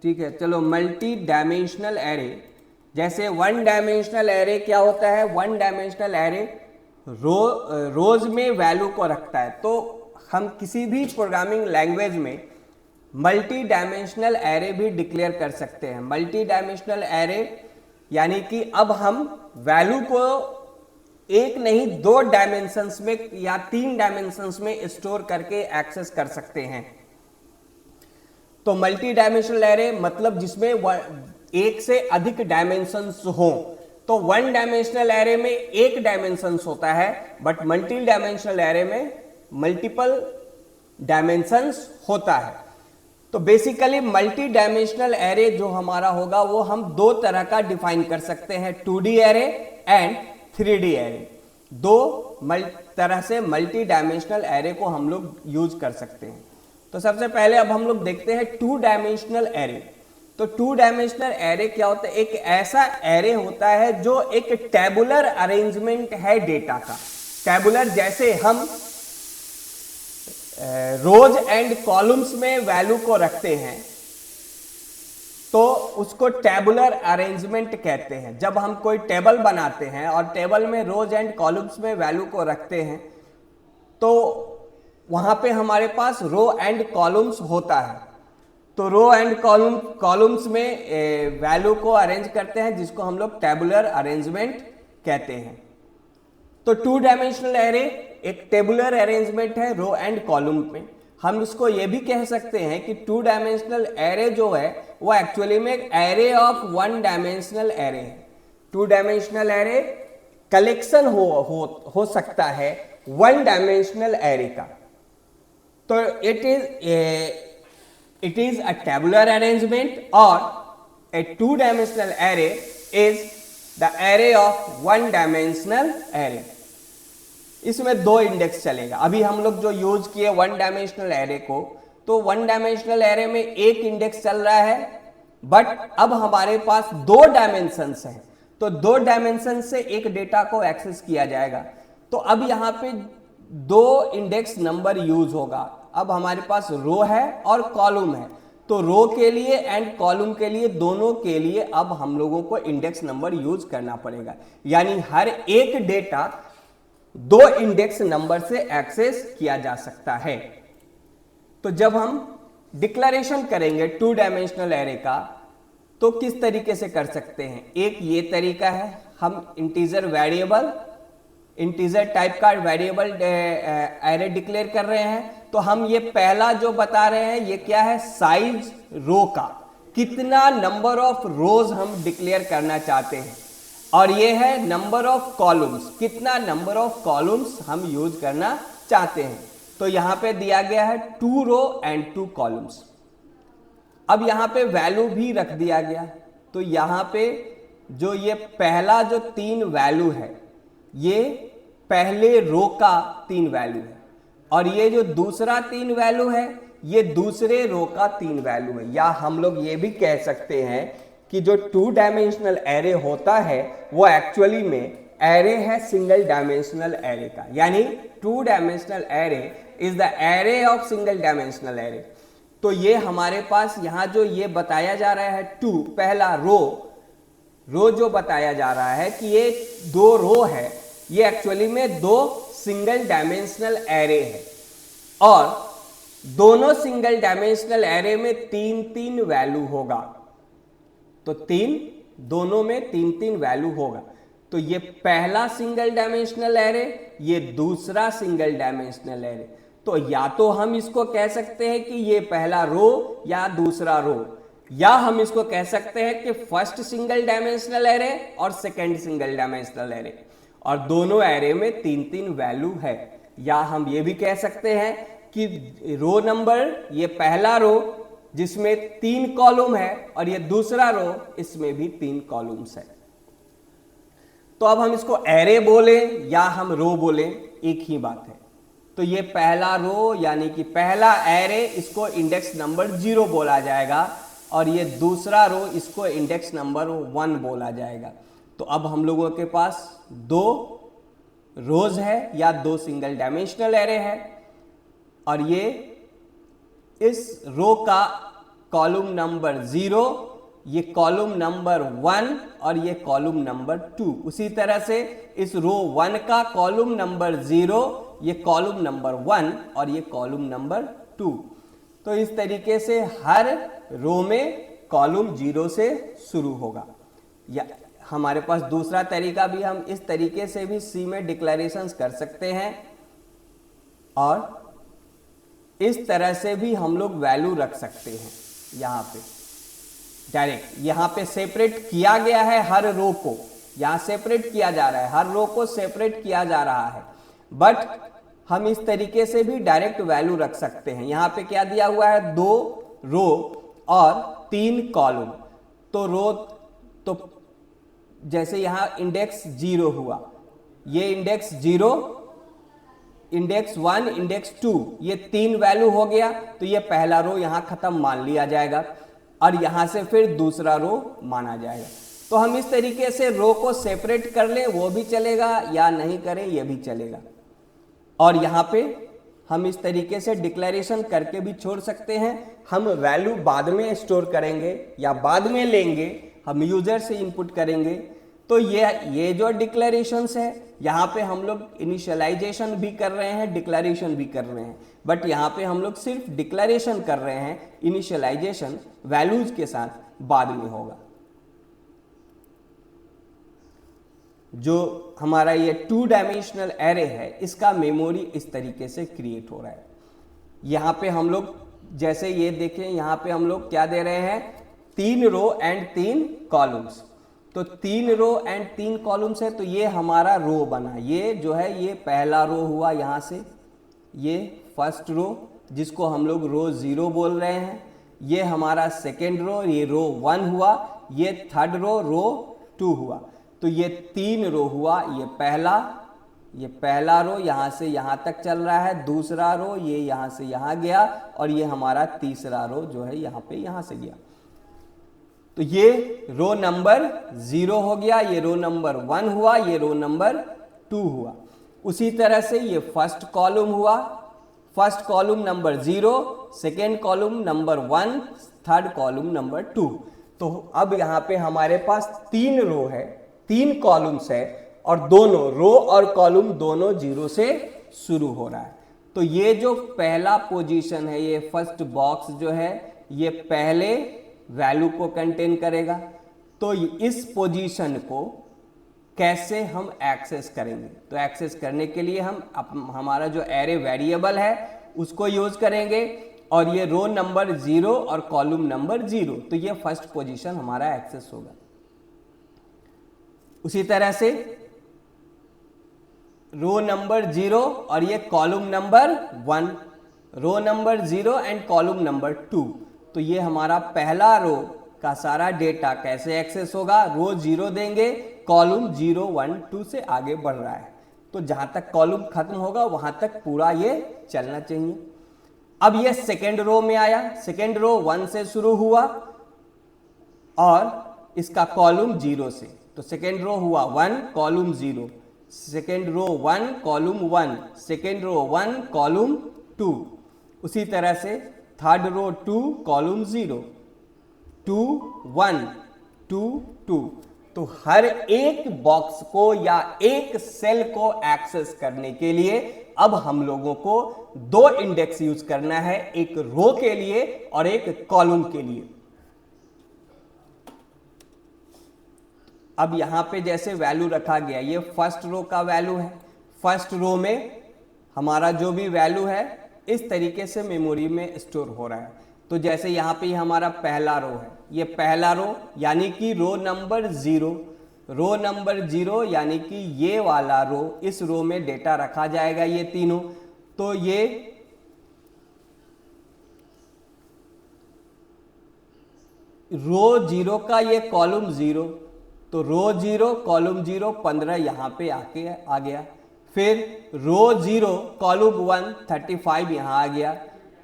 ठीक है, चलो मल्टी डायमेंशनल एरे, जैसे वन डायमेंशनल एरे क्या होता है, वन डायमेंशनल एरे रोज में वैल्यू को रखता है। तो हम किसी भी प्रोग्रामिंग लैंग्वेज में मल्टी डायमेंशनल एरे भी डिक्लेयर कर सकते हैं। मल्टी डायमेंशनल एरे यानी कि अब हम वैल्यू को एक नहीं दो डायमेंशंस में या तीन डायमेंशंस में स्टोर करके एक्सेस कर सकते हैं। तो मल्टी डायमेंशनल एरे मतलब जिसमें एक से अधिक डायमेंशंस हो। तो वन डायमेंशनल एरे में एक डायमेंशंस होता है, बट मल्टी डायमेंशनल एरे में मल्टीपल डायमेंशंस होता है। तो बेसिकली मल्टी डायमेंशनल एरे जो हमारा होगा वो हम दो तरह का डिफाइन कर सकते हैं, 2D array and 3D array. दो तरह से मल्टी डायमेंशनल एरे को हम लोग यूज कर सकते हैं। तो सबसे पहले अब हम लोग देखते हैं 2 डायमेंशनल एरे। तो 2 डायमेंशनल एरे क्या होता है, एक ऐसा एरे होता है जो एक टेबुलर अरेंजमेंट है डेटा का। टेबुलर जैसे हम रोज एंड कॉलम्स में वैल्यू को रखते हैं तो उसको टेबुलर अरेंजमेंट कहते हैं। जब हम कोई टेबल बनाते हैं और टेबल में रोज एंड कॉलम्स में वैल्यू को रखते हैं तो वहां पे हमारे पास रो एंड कॉलम्स होता है। तो रो एंड कॉलम्स में वैल्यू को अरेंज करते हैं जिसको हम लोग टेबुलर अरेंजमेंट कहते हैं। तो 2 डायमेंशनल एरे एक टेबुलर अरेंजमेंट है रो एंड कॉलम में। हम इसको ये भी कह सकते हैं कि 2 डायमेंशनल एरे जो है वो एक्चुअली में एक एरे ऑफ 1 डायमेंशनल एरे है। 2 डायमेंशनल एरे कलेक्शन हो सकता है 1 डायमेंशनल एरे का। तो it is a tabular arrangement और ए 2 dimensional array is the array of 1 dimensional array. इसमें दो इंडेक्स चलेगा। अभी हम लोग जो यूज किए 1 डायमेंशनल एरे को, तो 1 डायमेंशनल एरे में एक इंडेक्स चल रहा है, बट अब हमारे पास 2 डायमेंशंस हैं। तो 2 डायमेंशन से एक डेटा को एक्सेस किया जाएगा। तो अब यहाँ पे 2 इंडेक्स नंबर यूज होगा। अब हमारे पास रो है और कॉलम है, तो रो के लिए एंड कॉलम के लिए दोनों के लिए अब हम लोगों को इंडेक्स नंबर यूज करना पड़ेगा। यानी हर एक डेटा 2 इंडेक्स नंबर से एक्सेस किया जा सकता है। तो जब हम डिक्लेरेशन करेंगे 2 डायमेंशनल एरे का तो किस तरीके से कर सकते हैं। एक ये तरीका है, हम इंटीजर टाइप का वेरिएबल एरे डिक्लेयर कर रहे हैं। तो हम ये पहला जो बता रहे हैं ये क्या है, साइज रो का, कितना नंबर ऑफ रोज हम डिक्लेयर करना चाहते हैं। और ये है नंबर ऑफ कॉलम्स, कितना नंबर ऑफ कॉलम्स हम यूज करना चाहते हैं। तो यहां पे दिया गया है 2 रो एंड 2 कॉलम्स। अब यहां पे वैल्यू भी रख दिया गया। तो यहां पे जो ये पहला जो 3 वैल्यू है ये पहले रो का 3 वैल्यू है, और ये जो दूसरा 3 वैल्यू है ये दूसरे रो का 3 वैल्यू है। या हम लोग ये भी कह सकते हैं कि जो 2 डायमेंशनल एरे होता है वो एक्चुअली में एरे है सिंगल डायमेंशनल एरे का। यानी 2 dimensional array is the array of single dimensional array. तो ये हमारे पास यहां जो ये बताया जा रहा है 2, पहला रो जो बताया जा रहा है कि ये 2 रो है, ये एक्चुअली में 2 सिंगल डायमेंशनल एरे है, और दोनों सिंगल डायमेंशनल एरे में 3-3 वैल्यू होगा। तो दोनों में 3-3 वैल्यू होगा। तो ये पहला सिंगल डायमेंशनल एरे, ये दूसरा सिंगल डायमेंशनल एरे। तो या तो हम इसको कह सकते हैं कि ये पहला रो या दूसरा रो, या हम इसको कह सकते हैं कि फर्स्ट सिंगल डायमेंशनल एरे और सेकंड सिंगल डायमेंशनल एरे, और दोनों एरे में 3-3 वैल्यू है। या हम ये भी कह सकते हैं कि रो नंबर, ये पहला रो जिसमें 3 कॉलम है और ये दूसरा रो इसमें भी 3 कॉलम्स है। तो अब हम इसको एरे बोले या हम रो बोले एक ही बात है। तो ये पहला रो यानी कि पहला एरे, इसको इंडेक्स नंबर 0 बोला जाएगा, और ये दूसरा रो इसको इंडेक्स नंबर 1 बोला जाएगा। तो अब हम लोगों के पास 2 रोज है या 2 सिंगल डायमेंशनल एरे है, और ये इस रो का कॉलम नंबर 0, ये कॉलम नंबर 1 और ये कॉलम नंबर 2। उसी तरह से इस रो 1 का कॉलम नंबर 0, ये कॉलम नंबर 1 और ये कॉलम नंबर 2। तो इस तरीके से हर रो में कॉलम 0 से शुरू होगा। या हमारे पास दूसरा तरीका भी, हम इस तरीके से भी सी में डिक्लेरेशंस कर सकते हैं और इस तरह से भी हम लोग वैल्यू रख सकते हैं। यहाँ पे डायरेक्ट यहाँ पे सेपरेट किया गया है, हर रो को यहाँ सेपरेट किया जा रहा है, हर रो को सेपरेट किया जा रहा है, बट हम इस तरीके से भी डायरेक्ट वैल्यू रख सकते हैं। यहाँ पे क्या दिया हुआ है, 2 रो और 3 कॉलम। तो रो, तो जैसे यहाँ इंडेक्स 0 हुआ, ये इंडेक्स 0, इंडेक्स 1, इंडेक्स 2, ये 3 वैल्यू हो गया, तो ये पहला रो यहाँ खत्म मान लिया जाएगा और यहाँ से फिर दूसरा रो माना जाएगा। तो हम इस तरीके से रो को सेपरेट कर लें वो भी चलेगा, या नहीं करें ये भी चलेगा। और यहाँ पे हम इस तरीके से डिक्लेरेशन करके भी छोड़ सकते हैं। हम वैल्यू बाद में स्टोर करेंगे या बाद में लेंगे, हम यूजर से इनपुट करेंगे। तो ये जो डिक्लेरेशंस है, यहाँ पे हम लोग इनिशियलाइजेशन भी कर रहे हैं, डिक्लेरेशन भी कर रहे हैं, बट यहाँ पे हम लोग सिर्फ डिक्लेरेशन कर रहे हैं, इनिशियलाइजेशन वैल्यूज के साथ बाद में होगा। जो हमारा ये 2 डायमेंशनल एरे है, इसका मेमोरी इस तरीके से क्रिएट हो रहा है। यहाँ पे हम लोग जैसे ये देखें, यहाँ पे हम लोग क्या दे रहे हैं, 3 रो एंड 3 कॉलम्स। तो 3 रो एंड 3 कॉलम्स है, तो ये हमारा रो बना। ये जो है ये पहला रो हुआ, यहाँ से ये फर्स्ट रो जिसको हम लोग रो 0 बोल रहे हैं। ये हमारा सेकेंड रो, ये रो 1 हुआ। ये थर्ड रो, रो 2 हुआ। तो ये 3 रो हुआ। ये पहला रो यहाँ से यहाँ तक चल रहा है, दूसरा रो ये यहाँ से यहाँ गया, और ये हमारा तीसरा रो जो है यहाँ पे यहाँ से गया। तो ये रो नंबर 0 हो गया, ये रो नंबर 1 हुआ, ये रो नंबर 2 हुआ। उसी तरह से ये फर्स्ट कॉलम हुआ, first column number 0, second column number 1, third column number 2। तो अब यहाँ पे हमारे पास 3 रो है, 3 कॉलम्स है, और दोनों रो और कॉलम दोनों 0 से शुरू हो रहा है। तो ये जो पहला पोजीशन है, ये फर्स्ट बॉक्स जो है, ये पहले वैल्यू को कंटेन करेगा। तो इस पोजीशन को कैसे हम एक्सेस करेंगे? तो एक्सेस करने के लिए हम हमारा जो एरे वेरिएबल है उसको यूज करेंगे, और ये रो नंबर 0 और कॉलम नंबर 0, तो ये फर्स्ट पोजीशन हमारा एक्सेस होगा। उसी तरह से रो नंबर 0 और ये column number 1, row number 0 and column number 2, तो ये हमारा पहला रो का सारा डेटा कैसे एक्सेस होगा? रो 0 देंगे, कॉलम 0, 1, 2 से आगे बढ़ रहा है, तो जहां तक कॉलम खत्म होगा वहां तक पूरा ये चलना चाहिए। अब ये सेकेंड रो में आया, सेकेंड रो 1 से शुरू हुआ और इसका कॉलम 0 से, तो सेकेंड रो हुआ 1 column 0, second row 1 column 1, second row 1 column 2। उसी तरह से थर्ड रो 2 कॉलम 0, 2 1 2 2। तो हर एक बॉक्स को या एक सेल को एक्सेस करने के लिए अब हम लोगों को 2 इंडेक्स यूज करना है, एक रो के लिए और एक कॉलम के लिए। अब यहां पे जैसे वैल्यू रखा गया, ये फर्स्ट रो का वैल्यू है। फर्स्ट रो में हमारा जो भी वैल्यू है इस तरीके से मेमोरी में स्टोर हो रहा है। तो जैसे यहाँ पे हमारा पहला रो है, ये पहला रो यानी कि रो नंबर 0, रो नंबर 0 यानी कि ये वाला रो, इस रो में डेटा रखा जाएगा, ये तीनों। तो ये रो 0 का ये कॉलम 0, तो रो 0 कॉलम 0 15 यहाँ पे आके आ गया। फिर रो 0 कॉलम 1 35 यहाँ आ गया।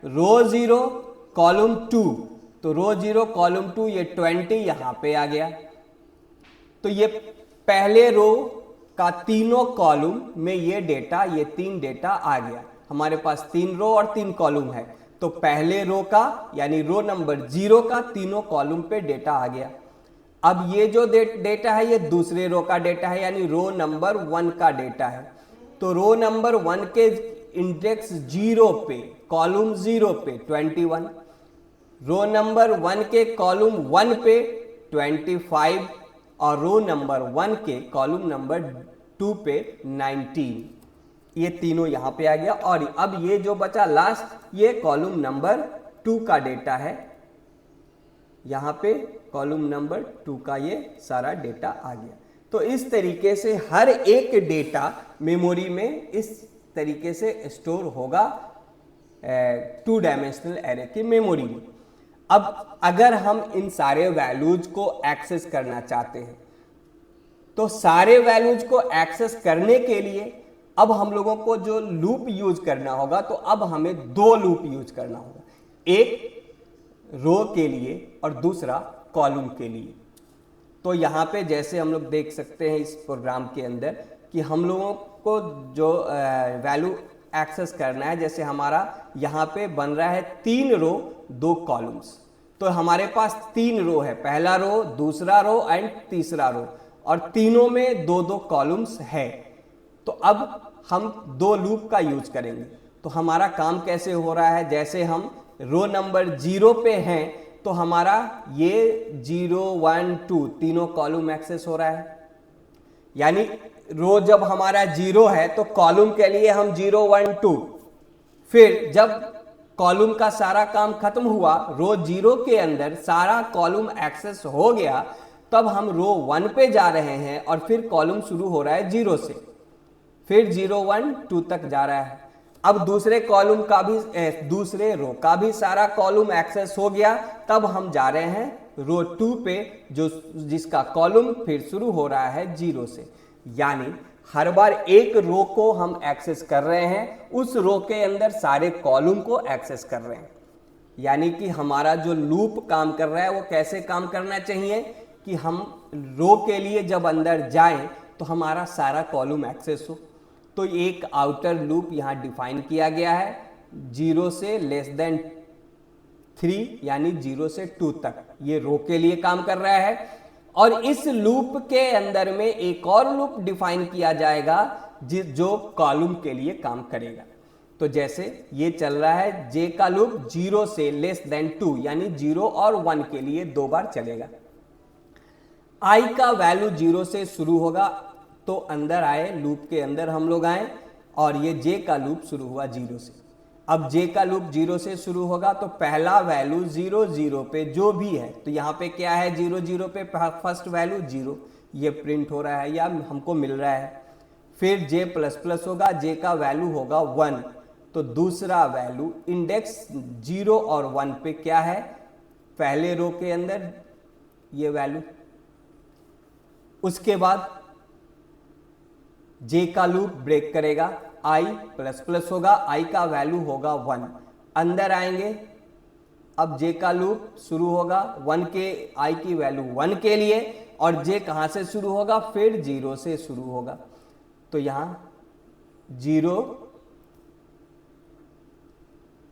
रो 0 कॉलम 2, तो रो 0 कॉलम 2 ये 20 यहाँ पे आ गया। तो ये पहले रो का तीनों कॉलम में ये डेटा, ये 3 डेटा आ गया। हमारे पास 3 रो और 3 कॉलम है, तो पहले रो का यानी रो नंबर 0 का तीनों कॉलम पे डेटा आ गया। अब ये जो डेटा है ये दूसरे रो का डेटा है यानी रो नंबर 1 का डेटा है। तो रो नंबर 1 के इंडेक्स 0 पे कॉलम 0 पे 21, रो नंबर 1 के कॉलम 1 पे 25 और रो नंबर 1 के कॉलम नंबर 2 पे 19। ये तीनों यहां पे आ गया और अब ये जो बचा लास्ट ये कॉलम नंबर 2 का डेटा है। यहां पे कॉलम नंबर 2 का ये सारा डेटा आ गया। तो इस तरीके से हर एक डेटा मेमोरी में इस तरीके से स्टोर होगा 2 डायमेंशनल एरे की मेमोरी में। अब अगर हम इन सारे वैल्यूज को एक्सेस करना चाहते हैं तो सारे वैल्यूज को एक्सेस करने के लिए अब हम लोगों को जो लूप यूज करना होगा तो अब हमें 2 लूप यूज करना होगा, एक रो के लिए और दूसरा कॉलम के लिए। तो यहाँ पे जैसे हम लोग देख सकते हैं इस प्रोग्राम के अंदर कि हम लोगों को जो वैल्यू एक्सेस करना है, जैसे हमारा यहाँ पे बन रहा है 3 रो 2 कॉलम्स। तो हमारे पास 3 रो है, पहला रो, दूसरा रो एंड तीसरा रो, और तीनों में 2-2 कॉलम्स है। तो अब हम 2 लूप का यूज करेंगे। तो हमारा काम कैसे हो रहा है, जैसे हम रो नंबर 0 पे हैं तो हमारा ये 0 1 2 तीनों कॉलम एक्सेस हो रहा है। यानी रो जब हमारा 0 है तो कॉलम के लिए हम 0 1 2, फिर जब कॉलम का सारा काम खत्म हुआ, रो 0 के अंदर सारा कॉलम एक्सेस हो गया, तब हम रो 1 पे जा रहे हैं और फिर कॉलम शुरू हो रहा है 0 से, फिर 0 1 2 तक जा रहा है। अब दूसरे कॉलम का भी दूसरे रो का भी सारा कॉलम एक्सेस हो गया, तब हम जा रहे हैं रो 2 पे जो जिसका कॉलम फिर शुरू हो रहा है 0 से। यानी हर बार एक रो को हम एक्सेस कर रहे हैं, उस रो के अंदर सारे कॉलम को एक्सेस कर रहे हैं। यानी कि हमारा जो लूप काम कर रहा है वो कैसे काम करना चाहिए कि हम रो के लिए जब अंदर जाएं तो हमारा सारा कॉलम एक्सेस हो। तो एक आउटर लूप यहाँ डिफाइन किया गया है 0 से लेस देन 3 यानी 0 से 2 तक, ये रो के लिए काम कर रहा है। और इस लूप के अंदर में एक और लूप डिफाइन किया जाएगा जो कॉलम के लिए काम करेगा। तो जैसे ये चल रहा है जे का लूप 0 से लेस देन 2 यानी 0 और 1 के लिए 2 बार चलेगा। आई का वैल्यू 0 से शुरू होगा तो अंदर आए, लूप के अंदर हम लोग आए और ये जे का लूप शुरू हुआ 0 से। अब जे का लूप 0 से शुरू होगा तो पहला वैल्यू 0 0 पे जो भी है, तो यहाँ पे क्या है 0 0 पे फर्स्ट वैल्यू 0, ये प्रिंट हो रहा है या हमको मिल रहा है। फिर जे प्लस प्लस होगा, जे का वैल्यू होगा 1, तो दूसरा वैल्यू इंडेक्स 0 और 1 पे क्या है पहले रो के अंदर ये वैल्यू। उसके बाद जे का लूप ब्रेक करेगा, आई प्लस प्लस होगा, आई का वैल्यू होगा 1, अंदर आएंगे। अब जे का लूप शुरू होगा 1 के आई की वैल्यू 1 के लिए, और जे कहां से शुरू होगा फिर 0 से शुरू होगा। तो यहां 0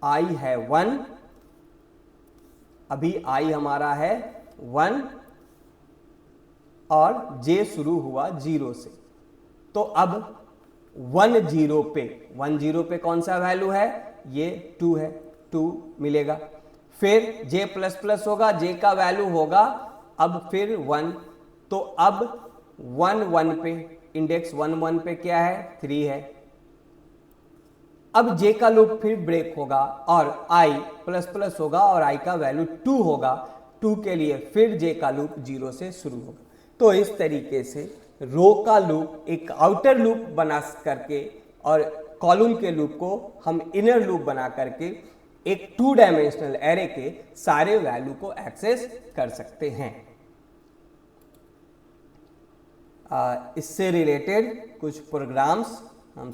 आई है 1, अभी आई हमारा है 1 और जे शुरू हुआ 0 से। तो अब 1 0 पे कौन सा वैल्यू है ये 2 है, 2 मिलेगा। फिर जे प्लस प्लस होगा, जे का वैल्यू होगा अब फिर 1, तो अब 1 1 पे इंडेक्स 1 1 पे क्या है 3 है। अब जे का लूप फिर ब्रेक होगा और आई प्लस प्लस होगा और आई का वैल्यू 2 होगा, 2 के लिए फिर जे का लूप 0 से शुरू होगा। तो इस तरीके से रो का लूप एक आउटर लूप बना करके और कॉलम के लूप को हम इनर लूप बना करके एक 2 डायमेंशनल एरे के सारे वैल्यू को एक्सेस कर सकते हैं। इससे रिलेटेड कुछ प्रोग्राम्स हम